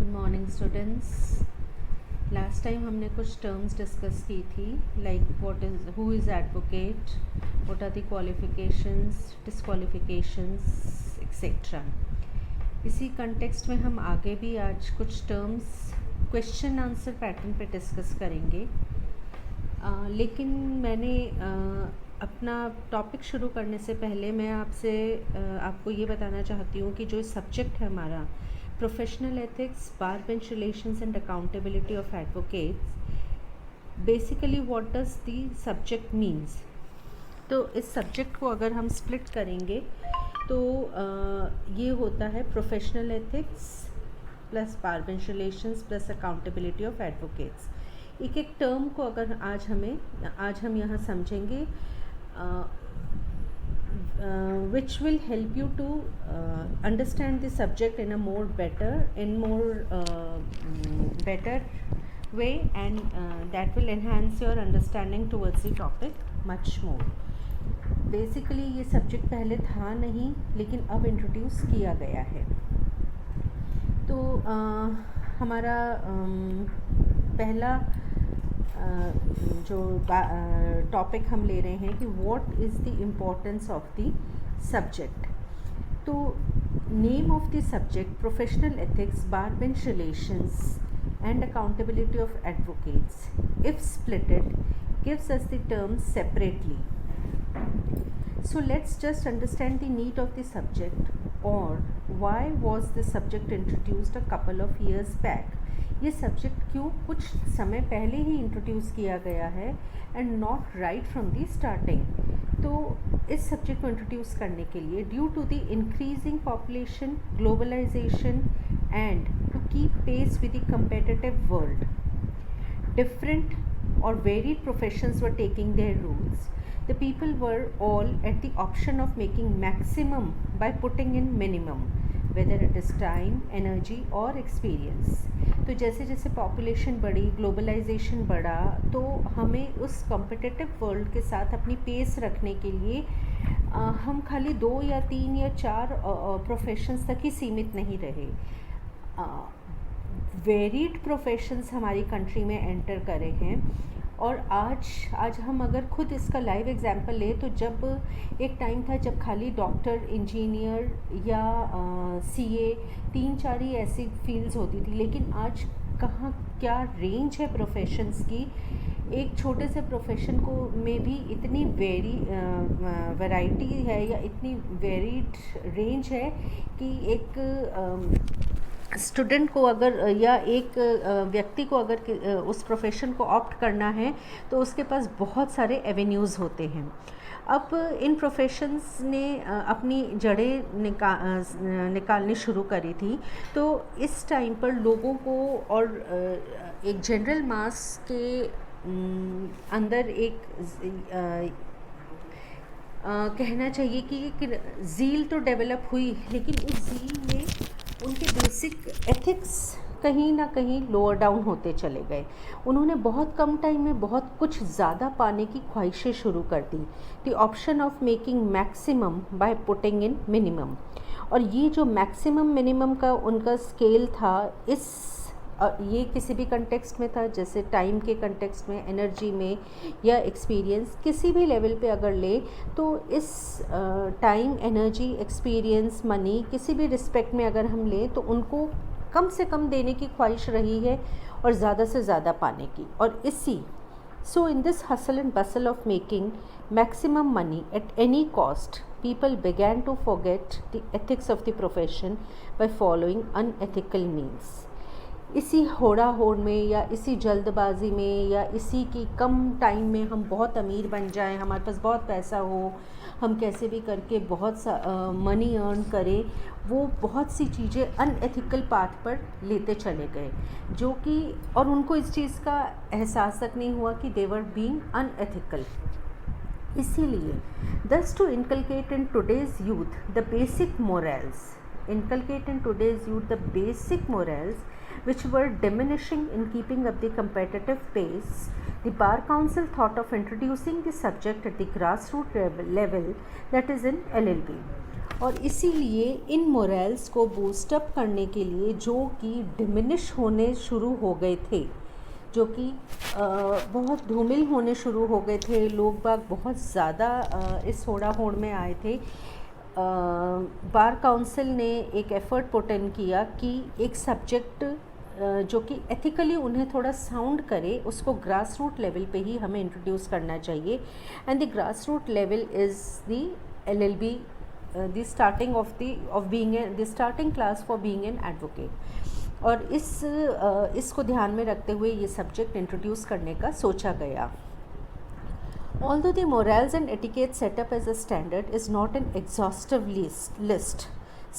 Morning students. Last time हमने कुछ terms discuss की थी, like what is, who is advocate, what are the qualifications, disqualifications etcetera. इसी context में हम आगे भी आज कुछ टर्म्स क्वेश्चन आंसर पैटर्न पे डिस्कस करेंगे। लेकिन मैंने अपना टॉपिक शुरू करने से पहले मैं आपको ये बताना चाहती हूँ कि जो सब्जेक्ट है हमारा professional ethics, bar bench relations and accountability of advocates, basically what does the subject means. तो इस सब्जेक्ट को अगर हम स्प्लिट करेंगे तो ये होता है professional ethics plus bar bench relations plus accountability of advocates. एक एक टर्म को अगर आज हम यहाँ समझेंगे, which will help you to understand the subject in a more better way, and that will enhance your understanding towards the topic much more. Basically ये subject पहले था नहीं, लेकिन अब इंट्रोड्यूस किया गया है। तो हमारा पहला जो टॉपिक हम ले रहे हैं कि what is the importance of the subject. तो name of the subject professional ethics, bar bench relations and accountability of advocates, if splitted gives us the terms separately. So let's just understand the need of the subject, or why was the subject introduced a couple of years back. ये subject क्यों कुछ समय पहले ही introduce किया गया है and not right from the starting. तो इस सब्जेक्ट को इंट्रोड्यूस करने के लिए due to the increasing population, globalisation and to keep pace with the competitive world, different or varied professions were taking their roles. The people were all at the option of making maximum by putting in minimum, whether it is time, energy or experience. तो जैसे जैसे population बढ़ी, globalisation बढ़ा, तो हमें उस competitive world के साथ अपनी पेस रखने के लिए हम खाली 2 या 3 या 4 प्रोफेशंस तक ही सीमित नहीं रहे। वेरीड प्रोफेशंस हमारी कंट्री में एंटर करे हैं। और आज हम अगर खुद इसका लाइव एग्जांपल ले, तो जब एक टाइम था जब खाली डॉक्टर, इंजीनियर या सीए 3-4 ही ऐसी फील्ड्स होती थी, लेकिन आज कहाँ क्या रेंज है प्रोफेशंस की। एक छोटे से प्रोफेशन को में भी इतनी वैरायटी है या इतनी वेरीड रेंज है कि एक स्टूडेंट को अगर या एक व्यक्ति को अगर उस प्रोफेशन को ऑप्ट करना है तो उसके पास बहुत सारे एवेन्यूज़ होते हैं। अब इन प्रोफेशंस ने अपनी जड़ें निकालनी शुरू करी थी। तो इस टाइम पर लोगों को और एक जनरल मास के अंदर एक कहना चाहिए कि ज़ील तो डेवलप हुई, लेकिन उस ज़ील में उनके बेसिक एथिक्स कहीं ना कहीं लोअर डाउन होते चले गए। उन्होंने बहुत कम टाइम में बहुत कुछ ज़्यादा पाने की ख्वाहिशें शुरू कर दी। The option of making maximum by putting in minimum. और ये जो मैक्सिमम मिनिमम का उनका स्केल था, ये किसी भी कंटेक्स्ट में था, जैसे टाइम के कंटेक्स्ट में, एनर्जी में या एक्सपीरियंस, किसी भी लेवल पे अगर ले, तो इस टाइम, एनर्जी, एक्सपीरियंस, मनी, किसी भी रिस्पेक्ट में अगर हम लें तो उनको कम से कम देने की ख्वाहिश रही है और ज़्यादा से ज़्यादा पाने की। और so in this hustle and bustle of making maximum money at any cost, people began to forget the ethics of the profession by following unethical means. इसी होड़ा होड़ में या इसी जल्दबाजी में या इसी की कम टाइम में हम बहुत अमीर बन जाएं, हमारे पास बहुत पैसा हो, हम कैसे भी करके बहुत सा मनी अर्न करें, वो बहुत सी चीज़ें अनएथिकल पाथ पर लेते चले गए, जो कि और उनको इस चीज़ का एहसास तक नहीं हुआ कि दे वर बीइंग अनएथिकल। इसीलिए thus to inculcate in today's youth the basic morals, which were diminishing in keeping up the competitive pace, the Bar Council thought of introducing the subject at the grassroots level, that is in LLB. और इसीलिए इन morals को boost up करने के लिए जो कि diminish होने शुरू हो गए थे, जो कि बहुत धूमिल होने शुरू हो गए थे, लोग बाग बहुत ज़्यादा इस होड़ा होड़ में आए थे, बार काउंसिल ने एक एफ़र्ट पुट इन किया कि एक सब्जेक्ट जो कि एथिकली उन्हें थोड़ा साउंड करे, उसको ग्रास रूट लेवल पे ही हमें इंट्रोड्यूस करना चाहिए. And the grass root level is the LLB, the starting of being the starting class for being an advocate. और इसको ध्यान में रखते हुए ये सब्जेक्ट इंट्रोड्यूस करने का सोचा गया. Although the morals and etiquette set up as a standard is not an exhaustive list,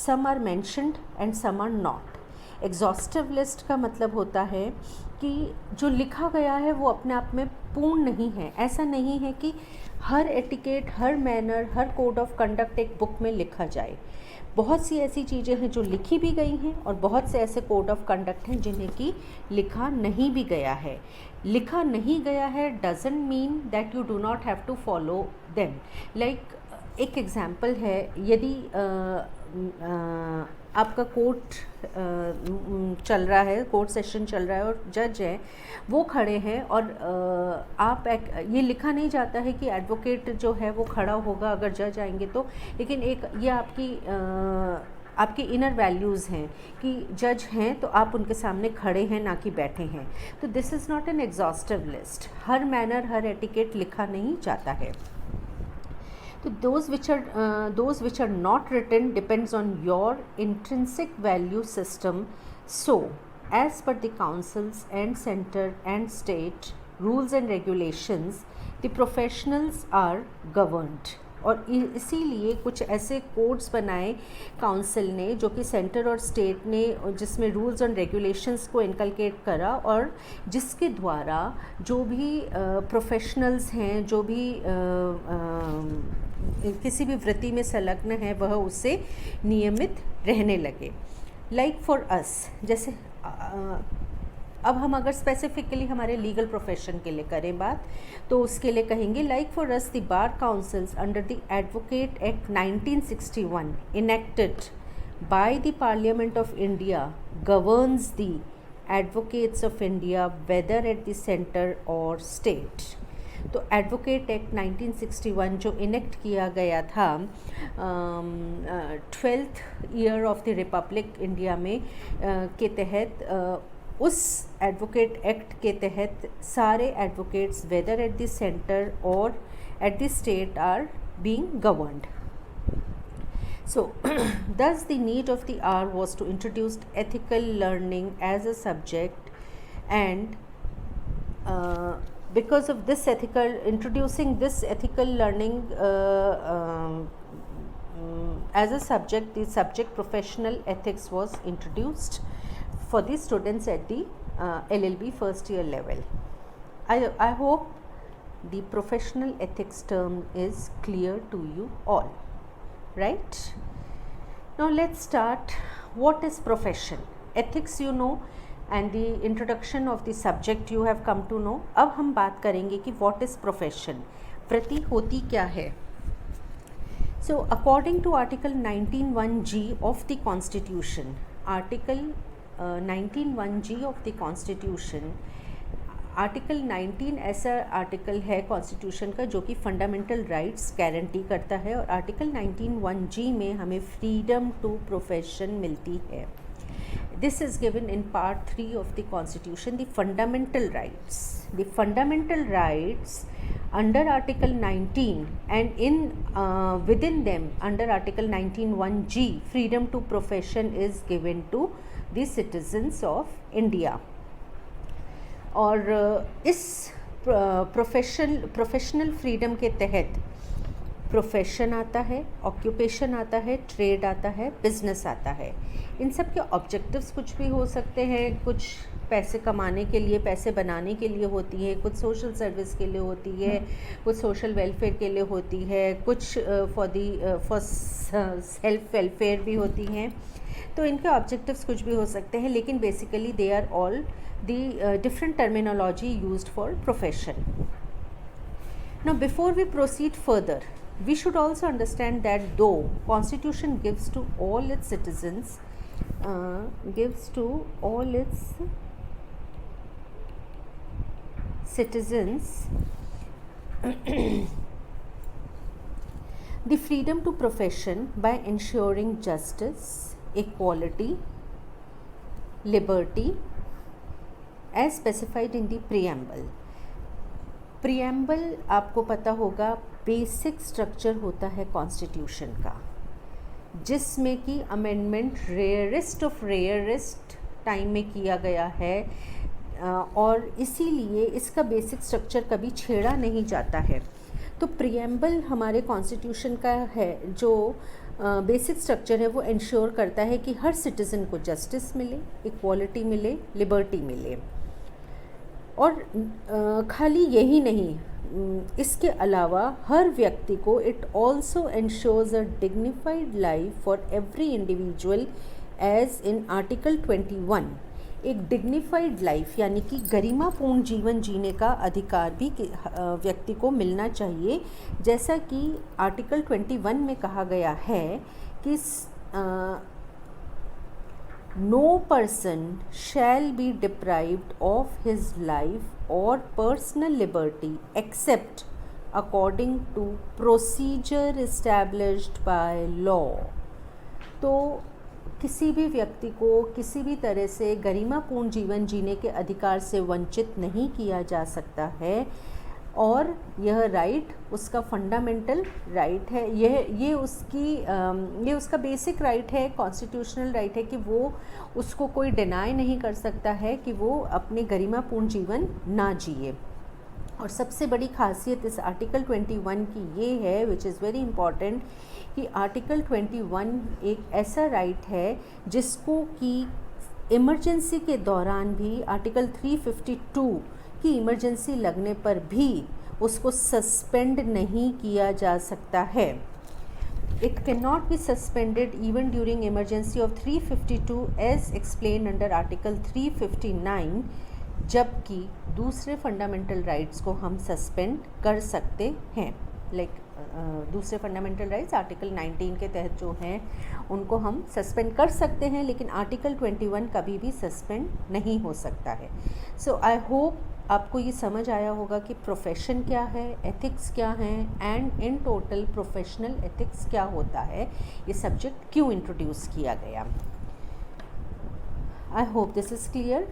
some are mentioned and some are not. Exhaustive list का मतलब होता है कि जो लिखा गया है वो अपने आप में पूर्ण नहीं है. ऐसा नहीं है कि हर एटिकेट, हर मैनर, हर कोड ऑफ कंडक्ट एक बुक में लिखा जाए. बहुत सी ऐसी चीज़ें हैं जो लिखी भी गई हैं और बहुत से ऐसे कोड ऑफ कंडक्ट हैं जिन्हें कि लिखा नहीं भी गया है. लिखा नहीं गया है doesn't mean that you do not have to follow them. Like एक एग्ज़ाम्पल है, यदि आपका कोर्ट चल रहा है, कोर्ट सेशन चल रहा है और जज है वो खड़े हैं और ये लिखा नहीं जाता है कि एडवोकेट जो है वो खड़ा होगा अगर जज आएंगे तो, लेकिन एक ये आपकी इनर वैल्यूज़ हैं कि जज हैं तो आप उनके सामने खड़े हैं ना कि बैठे हैं. तो this is not an exhaustive list. Her manner, her etiquette लिखा नहीं जाता है. तो those which are not written depends on your intrinsic value system. So as per the councils and center and state rules and regulations, the professionals are governed. और इसीलिए कुछ ऐसे codes बनाए काउंसिल ने जो कि सेंटर और स्टेट ने, जिसमें रूल्स एंड रेगुलेशंस को इनकलकेट करा और जिसके द्वारा जो भी प्रोफेशनल्स हैं, जो भी किसी भी वृत्ति में संलग्न है, वह उससे नियमित रहने लगे. लाइक फॉर अस, जैसे अब हम अगर स्पेसिफिकली हमारे लीगल प्रोफेशन के लिए करें बात, तो उसके लिए कहेंगे like for us the bar councils under the advocate act 1961 enacted by the parliament of India governs the advocates of India whether at the centre और स्टेट. तो एडवोकेट एक्ट 1961 जो इनेक्ट किया गया था 12th year of the republic India में के तहत, उस एडवोकेट एक्ट के तहत सारे advocates whether at the centre और at the state are being governed. So thus the need of the hour was to introduce ethical learning as a subject, and because of this introducing this ethical learning as a subject, the subject professional ethics was introduced for the students at the LLB first year level. I hope the professional ethics term is clear to you all, right? Now let's start. What is profession? Ethics you know, and the introduction of the subject you have come to know. अब हम बात करेंगे कि what is profession, वृत्ति होती क्या है. So according to article 19(1)(g) of the constitution, article 19(1)(g) of the constitution, article 19 ऐसा आर्टिकल है कॉन्स्टिट्यूशन का जो कि फंडामेंटल राइट्स गारंटी करता है, और आर्टिकल 19(1)(g) में हमें फ्रीडम टू प्रोफेशन मिलती है. This is given in part 3 of the constitution, the fundamental rights. The fundamental rights under article 19 and within them under article 19(1)(g) freedom to profession is given to the citizens of India. और इस professional freedom के तहत profession आता है, occupation आता है, trade आता है, बिजनेस आता है. इन सब के ऑब्जेक्टिव्स कुछ भी हो सकते हैं. कुछ पैसे कमाने के लिए, पैसे बनाने के लिए होती है, कुछ सोशल सर्विस के लिए होती है, कुछ सोशल वेलफेयर के लिए होती है, कुछ फॉर सेल्फ वेलफेयर भी होती हैं. तो इनके ऑब्जेक्टिव्स कुछ भी हो सकते हैं, लेकिन basically they are all the different terminology used for profession. Now before we proceed further, We should also understand that though Constitution gives to all its citizens the freedom to profession by ensuring justice, equality, liberty as specified in the preamble. Preamble आपको पता होगा basic structure होता है constitution का, जिसमें कि amendment rarest of rarest time में किया गया है, और इसीलिए इसका बेसिक स्ट्रक्चर कभी छेड़ा नहीं जाता है। तो प्रियम्बल हमारे कॉन्स्टिट्यूशन का है जो बेसिक स्ट्रक्चर है, वो इंश्योर करता है कि हर सिटीज़न को जस्टिस मिले, इक्वालिटी मिले, लिबर्टी मिले। और खाली यही नहीं, इसके अलावा हर व्यक्ति को it also ensures a dignified life for every individual as in article 21। एक डिग्निफाइड लाइफ यानी कि गरिमापूर्ण जीवन जीने का अधिकार भी व्यक्ति को मिलना चाहिए, जैसा कि आर्टिकल 21 में कहा गया है कि no person shall be deprived of his life or personal liberty except according to procedure established by law। तो किसी भी व्यक्ति को किसी भी तरह से गरिमापूर्ण जीवन जीने के अधिकार से वंचित नहीं किया जा सकता है, और यह राइट उसका फंडामेंटल राइट है, ये उसका बेसिक राइट है, कॉन्स्टिट्यूशनल राइट है कि वो उसको कोई डिनाई नहीं कर सकता है कि वो अपने गरिमापूर्ण जीवन ना जिए। और सबसे बड़ी खासियत इस आर्टिकल 21 की ये है, विच इज़ वेरी इम्पॉर्टेंट, कि आर्टिकल 21 एक ऐसा राइट है जिसको कि इमरजेंसी के दौरान भी आर्टिकल 352 कि इमरजेंसी लगने पर भी उसको सस्पेंड नहीं किया जा सकता है। It can not be suspended even during emergency of 352 as explain under article 359, जबकि दूसरे फंडामेंटल राइट्स को हम सस्पेंड कर सकते हैं। दूसरे फंडामेंटल राइट्स आर्टिकल 19 के तहत जो हैं उनको हम सस्पेंड कर सकते हैं, लेकिन आर्टिकल 21 कभी भी सस्पेंड नहीं हो सकता है। सो आई होप आपको ये समझ आया होगा कि प्रोफेशन क्या है, एथिक्स क्या हैं, and in total professional ethics क्या होता है, ये सब्जेक्ट क्यों इंट्रोड्यूस किया गया। I hope this is clear.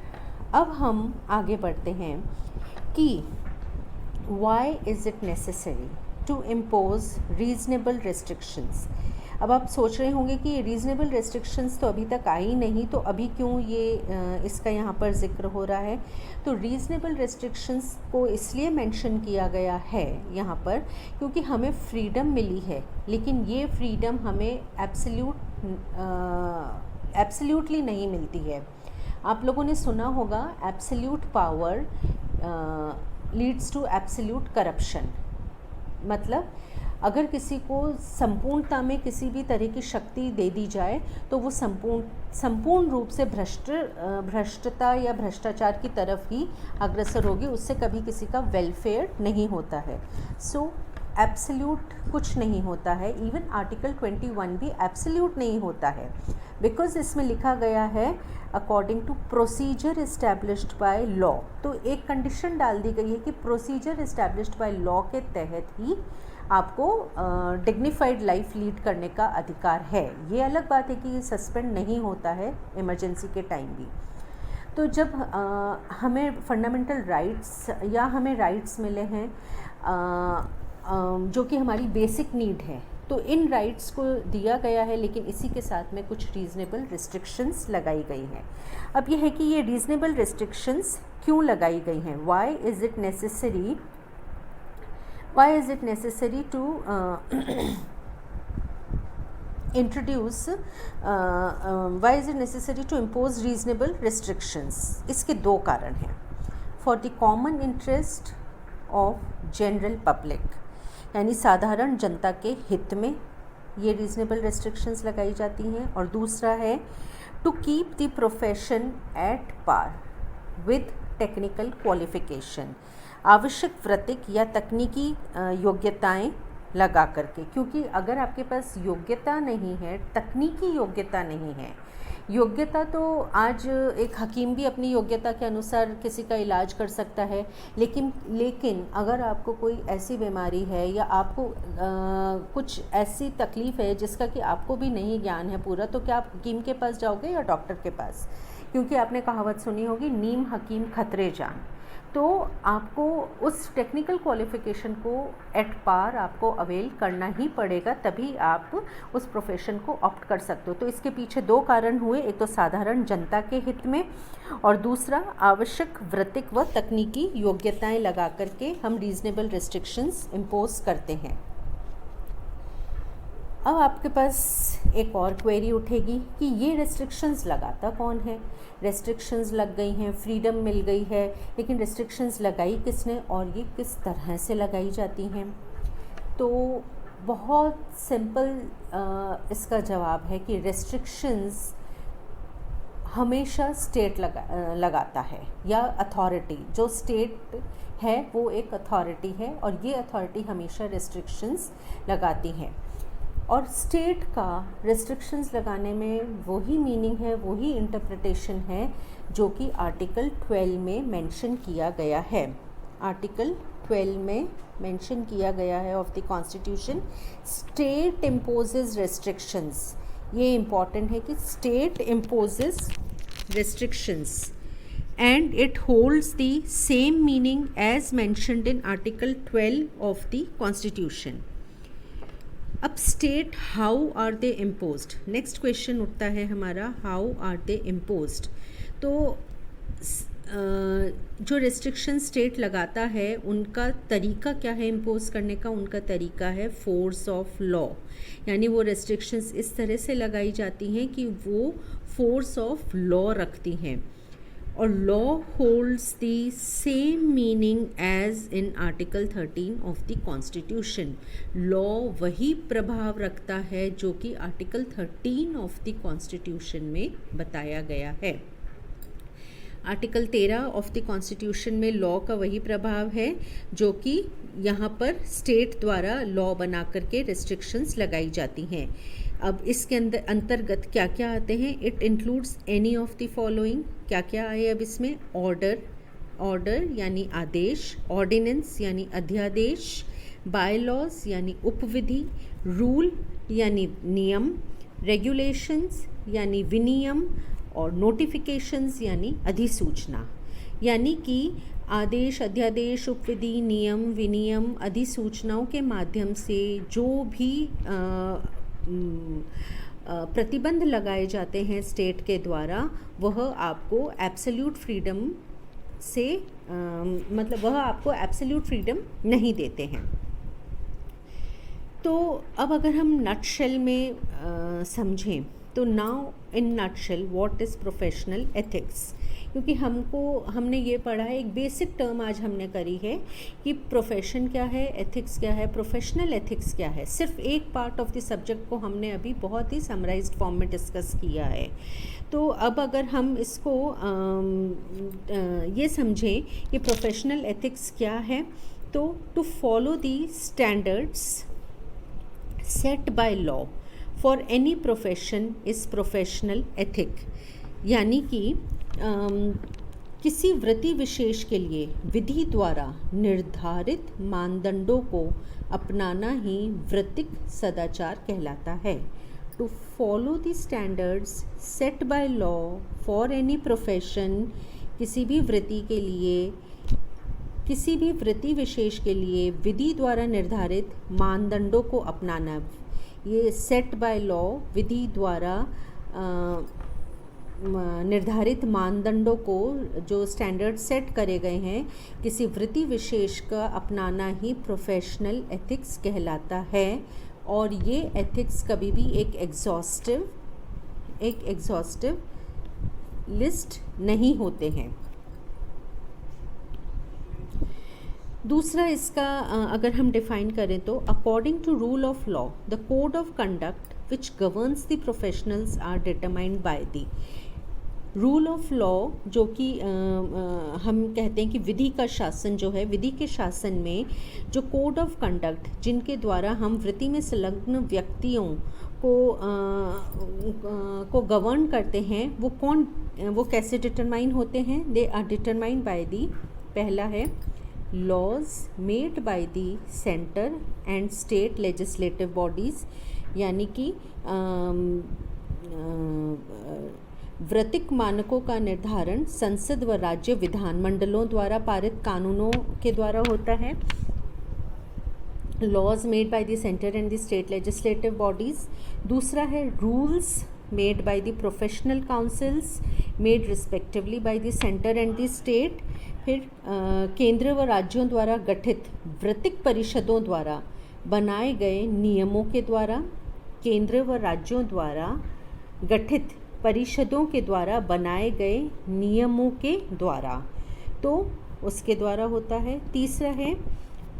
अब हम आगे बढ़ते हैं कि why is it necessary to impose reasonable restrictions. अब आप सोच रहे होंगे कि ये रीज़नेबल रेस्ट्रिक्शंस तो अभी तक आई नहीं, तो अभी क्यों ये इसका यहाँ पर जिक्र हो रहा है। तो रीज़नेबल रेस्ट्रिक्शंस को इसलिए मेंशन किया गया है यहाँ पर क्योंकि हमें फ्रीडम मिली है, लेकिन ये फ्रीडम हमें एब्सोल्यूटली नहीं मिलती है। आप लोगों ने सुना होगा absolute power leads to absolute corruption. मतलब अगर किसी को संपूर्णता में किसी भी तरह की शक्ति दे दी जाए तो वो संपूर्ण रूप से भ्रष्टता या भ्रष्टाचार की तरफ ही अग्रसर होगी, उससे कभी किसी का वेलफेयर नहीं होता है। सो एब्सोल्यूट कुछ नहीं होता है। इवन आर्टिकल 21 भी एब्सोल्यूट नहीं होता है, बिकॉज इसमें लिखा गया है according to procedure established by law. तो एक कंडीशन डाल दी गई है कि प्रोसीजर इस्टेब्लिश्ड बाय लॉ के तहत ही आपको डिग्निफाइड लाइफ लीड करने का अधिकार है। ये अलग बात है कि ये सस्पेंड नहीं होता है इमरजेंसी के टाइम भी। तो जब हमें फंडामेंटल राइट्स या हमें राइट्स मिले हैं जो कि हमारी बेसिक नीड है, तो इन राइट्स को दिया गया है, लेकिन इसी के साथ में कुछ रीज़नेबल रिस्ट्रिक्शंस लगाई गई हैं। अब ये है कि ये रीज़नेबल रिस्ट्रिक्शंस क्यों लगाई गई हैं, why is it necessary to introduce, why is it necessary to impose reasonable restrictions. इसके दो कारण हैं। For the common interest of general public, यानी साधारण जनता के हित में ये रीज़नेबल रेस्ट्रिक्शंस लगाई जाती हैं। और दूसरा है to keep the profession at par with technical qualification, आवश्यक वृत्तिक या तकनीकी योग्यताएं लगा करके, क्योंकि अगर आपके पास योग्यता नहीं है, तकनीकी योग्यता नहीं है, योग्यता तो आज एक हकीम भी अपनी योग्यता के अनुसार किसी का इलाज कर सकता है, लेकिन अगर आपको कोई ऐसी बीमारी है या आपको कुछ ऐसी तकलीफ़ है जिसका कि आपको भी नहीं ज्ञान है पूरा, तो क्या आप हकीम के पास जाओगे या डॉक्टर के पास? क्योंकि आपने कहावत सुनी होगी, नीम हकीम खतरे जान। तो आपको उस टेक्निकल क्वालिफ़िकेशन को एट पार आपको अवेल करना ही पड़ेगा, तभी आप उस प्रोफेशन को ऑप्ट कर सकते हो। तो इसके पीछे दो कारण हुए, एक तो साधारण जनता के हित में, और दूसरा आवश्यक वृत्तिक व तकनीकी योग्यताएं लगा करके हम रीज़नेबल रिस्ट्रिक्शंस इम्पोज करते हैं। अब आपके पास एक और क्वेरी उठेगी कि ये रेस्ट्रिक्शंस लगाता कौन है? रेस्ट्रिक्शंस लग गई हैं, फ्रीडम मिल गई है, लेकिन रेस्ट्रिक्शंस लगाई किसने और ये किस तरह से लगाई जाती हैं? तो बहुत सिंपल इसका जवाब है कि रेस्ट्रिक्शंस हमेशा स्टेट लगाता है, या अथॉरिटी, जो स्टेट है वो एक अथॉरिटी है और ये अथॉरिटी हमेशा रेस्ट्रिक्शंस लगाती है। और स्टेट का रेस्ट्रिक्शंस लगाने में वही मीनिंग है, वही इंटरप्रिटेशन है जो कि आर्टिकल 12 में मेंशन किया गया है। आर्टिकल 12 में मेंशन किया गया है of the constitution, state imposes restrictions. ये इम्पॉर्टेंट है कि state imposes restrictions and it holds the same meaning as mentioned in Article 12 of the Constitution. अब state how are they imposed, next question उठता है हमारा, हाउ आर दे इम्पोज्ड। तो जो restriction state लगाता है उनका तरीका क्या है इम्पोज करने का? उनका तरीका है फोर्स ऑफ लॉ, यानी वो रेस्ट्रिक्शंस इस तरह से लगाई जाती हैं कि वो फोर्स ऑफ लॉ रखती हैं। और law holds the same meaning as in article 13 of the constitution. Law वही प्रभाव रखता है जो कि आर्टिकल 13 ऑफ द कॉन्स्टिट्यूशन में बताया गया है। आर्टिकल 13 ऑफ द कॉन्स्टिट्यूशन में लॉ का वही प्रभाव है जो कि यहाँ पर स्टेट द्वारा लॉ बना करके रेस्ट्रिक्शंस लगाई जाती हैं। अब इसके अंतर्गत क्या क्या आते हैं? It includes any of the following. क्या क्या आए अब इसमें? ऑर्डर यानी आदेश, ऑर्डिनेंस यानी अध्यादेश, बायलॉज यानी उपविधि, रूल यानी नियम, रेगुलेशंस यानी विनियम, और नोटिफिकेशंस यानी अधिसूचना। यानी कि आदेश, अध्यादेश, उपविधि, नियम, विनियम, अधिसूचनाओं के माध्यम से जो भी प्रतिबंध लगाए जाते हैं स्टेट के द्वारा, वह आपको एब्सोल्यूट फ्रीडम से मतलब वह आपको एब्सोल्यूट फ्रीडम नहीं देते हैं। तो अब अगर हम नटशेल में समझें तो now in nutshell what is professional ethics, क्योंकि हमने ये पढ़ा है, एक बेसिक टर्म आज हमने करी है कि प्रोफेशन क्या है, एथिक्स क्या है, प्रोफेशनल एथिक्स क्या है। सिर्फ एक पार्ट ऑफ द सब्जेक्ट को हमने अभी बहुत ही समराइज्ड फॉर्म में डिस्कस किया है। तो अब अगर हम इसको ये समझें कि प्रोफेशनल एथिक्स क्या है, तो to follow the standards set by law for any profession is professional ethic. यानी कि किसी वृत्ति विशेष के लिए विधि द्वारा निर्धारित मानदंडों को अपनाना ही वृत्तिक सदाचार कहलाता है। To follow the standards set by law for any profession, किसी भी वृत्ति विशेष के लिए विधि द्वारा निर्धारित मानदंडों को अपनाना। ये सेट बाय लॉ, विधि द्वारा निर्धारित मानदंडों को, जो स्टैंडर्ड सेट करे गए हैं, किसी वृत्ति विशेष का अपनाना ही प्रोफेशनल एथिक्स कहलाता है। और ये एथिक्स कभी भी एक एग्जॉस्टिव लिस्ट नहीं होते हैं। दूसरा इसका अगर हम डिफाइन करें तो according to rule of law the code of conduct which governs the professionals are determined by the, rule of law, जो कि हम कहते हैं कि विधि का शासन जो है, विधि के शासन में जो कोड ऑफ कंडक्ट जिनके द्वारा हम वृत्ति में संलग्न व्यक्तियों को गवर्न करते हैं, वो कैसे डिटरमाइन होते हैं? They are determined by the, पहला है laws made by the centre and state legislative bodies, यानी कि वृत्तिक मानकों का निर्धारण संसद व राज्य विधानमंडलों द्वारा पारित कानूनों के द्वारा होता है। Laws made by the centre and the state legislative bodies. दूसरा है rules made by the professional councils made respectively by the centre and the state. फिर केंद्र व राज्यों द्वारा गठित वृत्तिक परिषदों द्वारा बनाए गए नियमों के द्वारा, केंद्र व राज्यों द्वारा गठित परिषदों के द्वारा बनाए गए नियमों के द्वारा, तो उसके द्वारा होता है। तीसरा है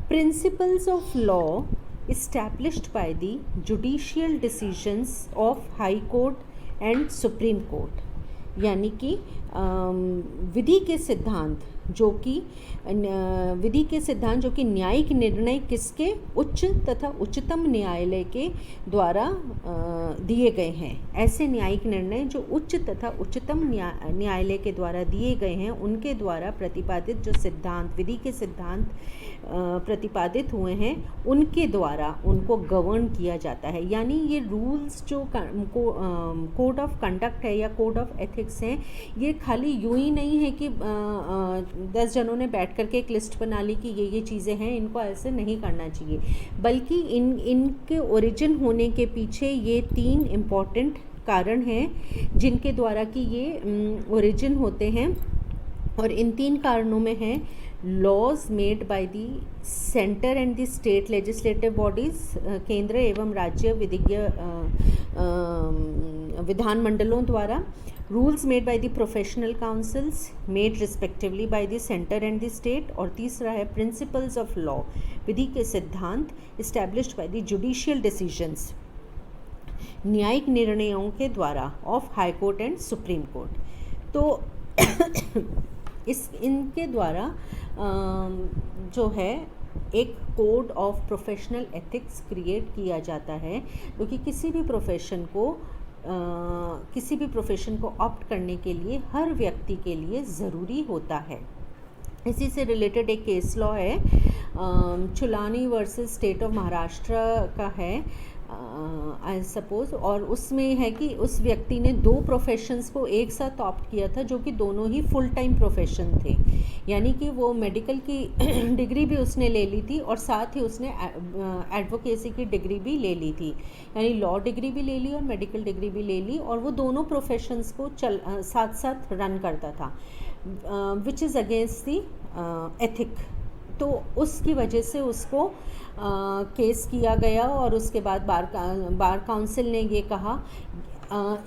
principles of law established by the judicial decisions of high court and supreme court, यानी कि विधि के सिद्धांत जो कि न्यायिक निर्णय किसके? उच्च तथा उच्चतम न्यायालय के द्वारा दिए गए हैं। ऐसे न्यायिक निर्णय जो उच्च तथा उच्चतम न्यायालय के द्वारा दिए गए हैं, उनके द्वारा प्रतिपादित जो सिद्धांत, विधि के सिद्धांत प्रतिपादित हुए हैं, उनके द्वारा उनको गवर्न किया जाता है। यानी ये रूल्स जो कोड ऑफ कंडक्ट है या कोड ऑफ एथिक्स हैं, ये खाली यूं ही नहीं है कि 10 जनों ने बैठ करके एक लिस्ट बना ली कि ये चीज़ें हैं, इनको ऐसे नहीं करना चाहिए, बल्कि इनके ओरिजिन होने के पीछे ये 3 इम्पॉर्टेंट कारण हैं जिनके द्वारा कि ये ओरिजिन होते हैं। और इन 3 कारणों में है laws made by the centre and the state legislative bodies, केंद्र एवं राज्य विधिज्ञ विधानमंडलों द्वारा, rules made by the professional councils made respectively by the centre and the state. और तीसरा है प्रिंसिपल्स ऑफ लॉ, विधि के सिद्धांत established by the judicial decisions, न्यायिक निर्णयों के द्वारा of high court and supreme court. तो इनके द्वारा जो है एक code of professional ethics create किया जाता है, जो कि किसी भी प्रोफेशन को ऑप्ट करने के लिए हर व्यक्ति के लिए ज़रूरी होता है। इसी से रिलेटेड एक केस लॉ है, चुलानी वर्सेस स्टेट ऑफ महाराष्ट्र का है आई सपोज, और उसमें है कि उस व्यक्ति ने 2 प्रोफेशंस को एक साथ ऑप्ट किया था, जो कि दोनों ही फुल टाइम प्रोफेशन थे। यानी कि वो मेडिकल की डिग्री भी उसने ले ली थी और साथ ही उसने एडवोकेसी की डिग्री भी ले ली थी, यानी लॉ डिग्री भी ले ली और मेडिकल डिग्री भी ले ली, और वो दोनों प्रोफेशंस को साथ साथ रन करता था, which is against the ethic. तो उसकी वजह से उसको केस किया गया और उसके बाद बार काउंसिल ने ये कहा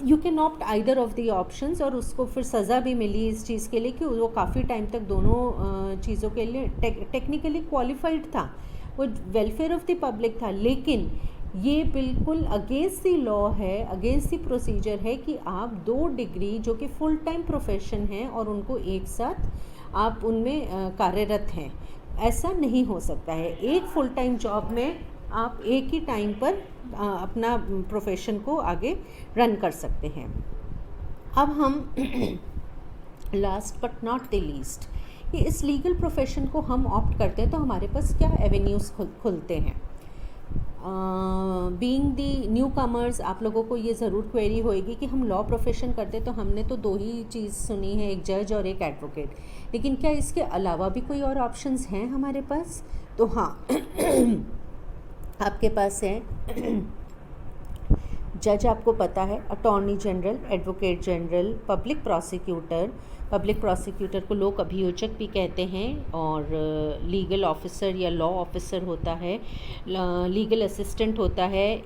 you can opt either of the options, और उसको फिर सज़ा भी मिली इस चीज़ के लिए कि वो काफ़ी टाइम तक दोनों चीज़ों के लिए टेक्निकली क्वालिफाइड था, वो वेलफेयर ऑफ द पब्लिक था, लेकिन ये बिल्कुल अगेंस्ट दी लॉ है, अगेंस्ट दी प्रोसीजर है कि आप 2 डिग्री जो कि फुल टाइम प्रोफेशन हैं और उनको एक साथ आप उनमें कार्यरत हैं, ऐसा नहीं हो सकता है। एक फुल टाइम जॉब में आप एक ही टाइम पर अपना प्रोफेशन को आगे रन कर सकते हैं। अब हम last but not the least, कि इस लीगल प्रोफेशन को हम ऑप्ट करते हैं तो हमारे पास क्या एवेन्यूज़ खुलते हैं। बीइंग दी न्यू कमर्स, आप लोगों को ये ज़रूर क्वेरी होएगी कि हम लॉ प्रोफेशन करते तो हमने तो 2 ही चीज़ सुनी है, एक जज और एक एडवोकेट, लेकिन क्या इसके अलावा भी कोई और ऑप्शंस हैं हमारे पास? तो हाँ आपके पास है जज, आपको पता है, attorney general, advocate general, public prosecutor को लोक अभियोजक भी कहते हैं, और लीगल ऑफिसर या लॉ ऑफिसर होता है, लीगल असिस्टेंट होता है।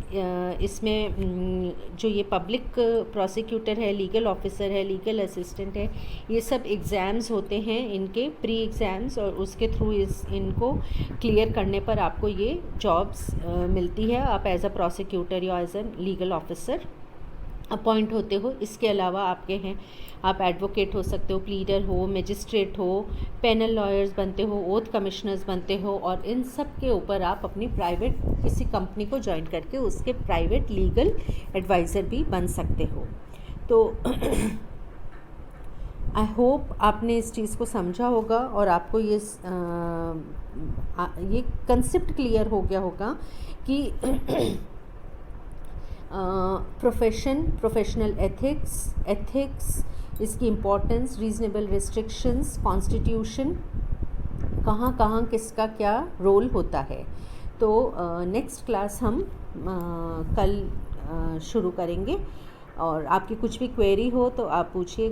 इसमें जो ये पब्लिक प्रोसिक्यूटर है, लीगल ऑफिसर है, लीगल असिस्टेंट है, ये सब एग्ज़ाम्स होते हैं इनके, प्री एग्ज़ाम्स, और उसके थ्रू इनको क्लियर करने पर आपको ये जॉब्स मिलती है, आप एज अ प्रोसिक्यूटर या as a legal officer appoint होते हो। इसके अलावा आपके हैं, आप एडवोकेट हो सकते हो, प्लीडर हो, मजिस्ट्रेट हो, पैनल लॉयर्स बनते हो, ओथ कमिश्नर्स बनते हो, और इन सब के ऊपर आप अपनी प्राइवेट किसी कंपनी को ज्वाइन करके उसके प्राइवेट लीगल एडवाइज़र भी बन सकते हो। तो आई होप आपने इस चीज़ को समझा होगा और आपको ये कंसेप्ट क्लियर हो गया होगा कि प्रोफेशनल एथिक्स, इसकी इम्पोर्टेंस, रीजनेबल रिस्ट्रिक्शंस, कॉन्स्टिट्यूशन, कहाँ कहाँ किसका क्या रोल होता है। तो नेक्स्ट क्लास हम कल शुरू करेंगे, और आपकी कुछ भी क्वेरी हो तो आप पूछिए।